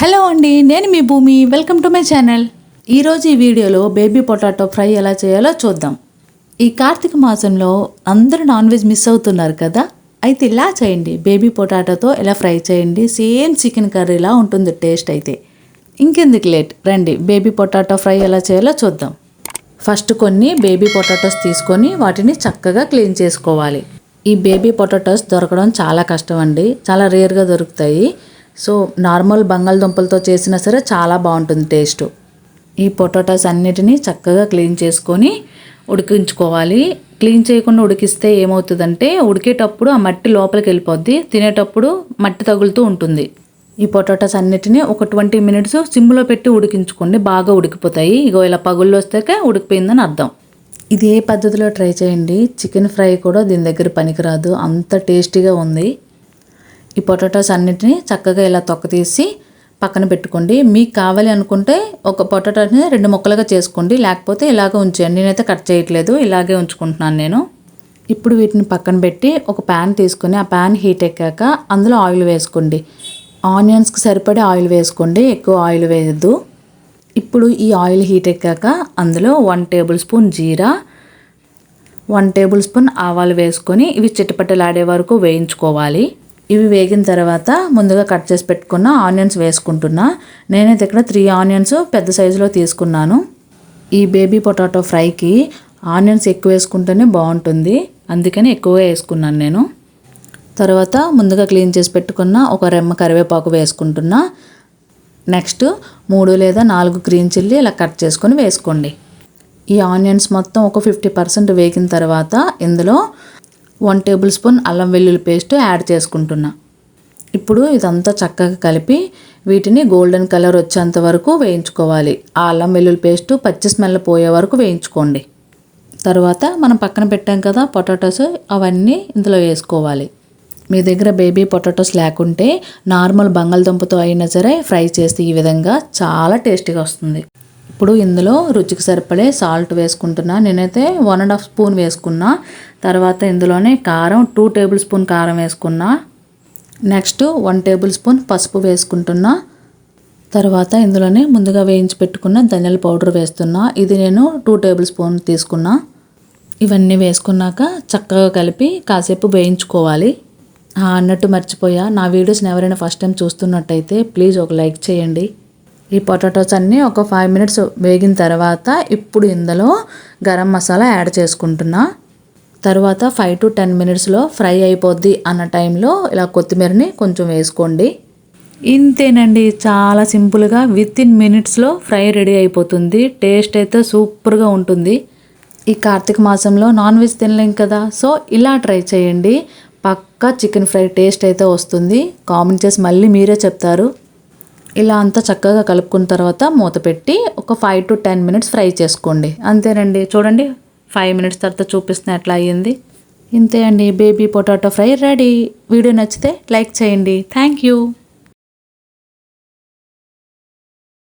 Hello అండి, నేను మీ భూమి. Welcome to my channel. ఈరోజు ఈ వీడియోలో బేబీ పొటాటో ఫ్రై ఎలా చేయాలో చూద్దాం. ఈ కార్తీక మాసంలో అందరూ నాన్ వెజ్ మిస్ అవుతున్నారు కదా. అయితే ఇలా చేయండి, బేబీ పొటాటోతో ఎలా ఫ్రై చేయండి. సేమ్ చికెన్ కర్రీలా ఉంటుంది టేస్ట్. అయితే ఇంకెందుకు లేట్, రండి బేబీ పొటాటో ఫ్రై ఎలా చేయాలో చూద్దాం. ఫస్ట్ కొన్ని బేబీ పొటాటోస్ తీసుకొని వాటిని చక్కగా క్లీన్ చేసుకోవాలి. ఈ బేబీ పొటాటోస్ దొరకడం చాలా కష్టం అండి, చాలా రేర్గా దొరుకుతాయి. సో నార్మల్ బంగాళదుంపలతో చేసినా సరే చాలా బాగుంటుంది టేస్ట్. ఈ పొటాటోస్ అన్నిటినీ చక్కగా క్లీన్ చేసుకొని ఉడికించుకోవాలి. క్లీన్ చేయకుండా ఉడికిస్తే ఏమవుతుందంటే ఉడికేటప్పుడు ఆ మట్టి లోపలికి వెళ్ళిపోద్ది, తినేటప్పుడు మట్టి తగులుతూ ఉంటుంది. ఈ పొటాటోస్ అన్నిటినీ ఒక 20 మినిట్స్ సిమ్లో పెట్టి ఉడికించుకోండి, బాగా ఉడికిపోతాయి. ఇగో ఇలా పగుళ్ళు వస్తాక ఉడికిపోయిందని అర్థం. ఇది ఏ పద్ధతిలో ట్రై చేయండి, చికెన్ ఫ్రై కూడా దీని దగ్గర పనికిరాదు, అంత టేస్టీగా ఉంది. ఈ పొటాటోస్ అన్నిటిని చక్కగా ఇలా తొక్క తీసి పక్కన పెట్టుకోండి. మీకు కావాలి అనుకుంటే ఒక పొటాటోని 2 ముక్కలుగా చేసుకోండి, లేకపోతే ఇలాగే ఉంచేయండి. నేనైతే కట్ చేయట్లేదు, ఇలాగే ఉంచుకుంటున్నాను నేను. ఇప్పుడు వీటిని పక్కన పెట్టి ఒక ప్యాన్ తీసుకొని ఆ ప్యాన్ హీట్ ఎక్కాక అందులో ఆయిల్ వేసుకోండి. ఆనియన్స్కి సరిపడే ఆయిల్ వేసుకోండి, ఎక్కువ ఆయిల్ వేయద్దు. ఇప్పుడు ఈ ఆయిల్ హీట్ ఎక్కాక అందులో 1 టేబుల్ స్పూన్ జీరా, 1 టేబుల్ స్పూన్ ఆవాలు వేసుకొని ఇవి చిటపటలాడే వరకు వేయించుకోవాలి. ఇవి వేగిన తర్వాత ముందుగా కట్ చేసి పెట్టుకున్న ఆనియన్స్ వేసుకుంటున్నా. నేనైతే ఇక్కడ 3 ఆనియన్స్ పెద్ద సైజులో తీసుకున్నాను. ఈ బేబీ పొటాటో ఫ్రైకి ఆనియన్స్ ఎక్కువ వేసుకుంటేనే బాగుంటుంది, అందుకని ఎక్కువగా వేసుకున్నాను నేను. తర్వాత ముందుగా క్లీన్ చేసి పెట్టుకున్న ఒక రెమ్మ కరివేపాకు వేసుకుంటున్నా. నెక్స్ట్ 3 లేదా 4 గ్రీన్ చిల్లీ ఇలా కట్ చేసుకొని వేసుకోండి. ఈ ఆనియన్స్ మొత్తం ఒక 50% వేగిన తర్వాత ఇందులో 1 టేబుల్ స్పూన్ అల్లం వెల్లుల్లి పేస్ట్ యాడ్ చేసుకుంటున్నా. ఇప్పుడు ఇదంతా చక్కగా కలిపి వీటిని గోల్డెన్ కలర్ వచ్చేంత వరకు వేయించుకోవాలి. ఆ అల్లం వెల్లుల్లి పేస్ట్ పచ్చి స్మెల్ పోయే వరకు వేయించుకోండి. తర్వాత మనం పక్కన పెట్టాం కదా పొటాటోస్, అవన్నీ ఇందులో వేసుకోవాలి. మీ దగ్గర బేబీ పొటాటోస్ లేకుంటే నార్మల్ బంగాళదుంపతో అయినా సరే ఫ్రై చేస్తే ఈ విధంగా చాలా టేస్టీగా వస్తుంది. ఇప్పుడు ఇందులో రుచికి సరిపడే సాల్ట్ వేసుకుంటున్నా. నేనైతే 1.5 స్పూన్ వేసుకున్నా. తర్వాత ఇందులోనే కారం 2 టేబుల్ స్పూన్ కారం వేసుకున్నా. నెక్స్ట్ 1 టేబుల్ స్పూన్ పసుపు వేసుకుంటున్నా. తర్వాత ఇందులోనే ముందుగా వేయించి పెట్టుకున్న ధనియాల పౌడర్ వేస్తున్నా. ఇది నేను 2 టేబుల్ స్పూన్ తీసుకున్నా. ఇవన్నీ వేసుకున్నాక చక్కగా కలిపి కాసేపు వేయించుకోవాలి. అన్నట్టు మర్చిపోయా, నా వీడియోస్ని ఎవరైనా ఫస్ట్ టైం చూస్తున్నట్టయితే ప్లీజ్ ఒక లైక్ చేయండి. ఈ పొటాటోస్ అన్నీ ఒక 5 మినిట్స్ వేగిన తర్వాత ఇప్పుడు ఇందులో గరం మసాలా యాడ్ చేసుకుంటున్నా. తర్వాత 5 to 10 మినిట్స్లో ఫ్రై అయిపోద్ది అన్న టైంలో ఇలా కొత్తిమీరని కొంచెం వేసుకోండి. ఇంతేనండి, చాలా సింపుల్గా వితిన్ మినిట్స్లో ఫ్రై రెడీ అయిపోతుంది. టేస్ట్ అయితే సూపర్గా ఉంటుంది. ఈ కార్తీక మాసంలో నాన్ వెజ్ తినలేం కదా, సో ఇలా ట్రై చేయండి. పక్కా చికెన్ ఫ్రై టేస్ట్ అయితే వస్తుంది. కామెంట్ చేసి మళ్ళీ మీరే చెప్తారు. ఇలా అంతా చక్కగా కలుపుకున్న తర్వాత మూత పెట్టి ఒక 5 to 10 మినిట్స్ ఫ్రై చేసుకోండి. అంతేనండి, చూడండి 5 మినిట్స్ తర్వాత చూపిస్తున్న ఎట్లా అయ్యింది. ఇంతే అండి, baby potato fry ready. Video నచ్చితే లైక్ చేయండి. Thank you.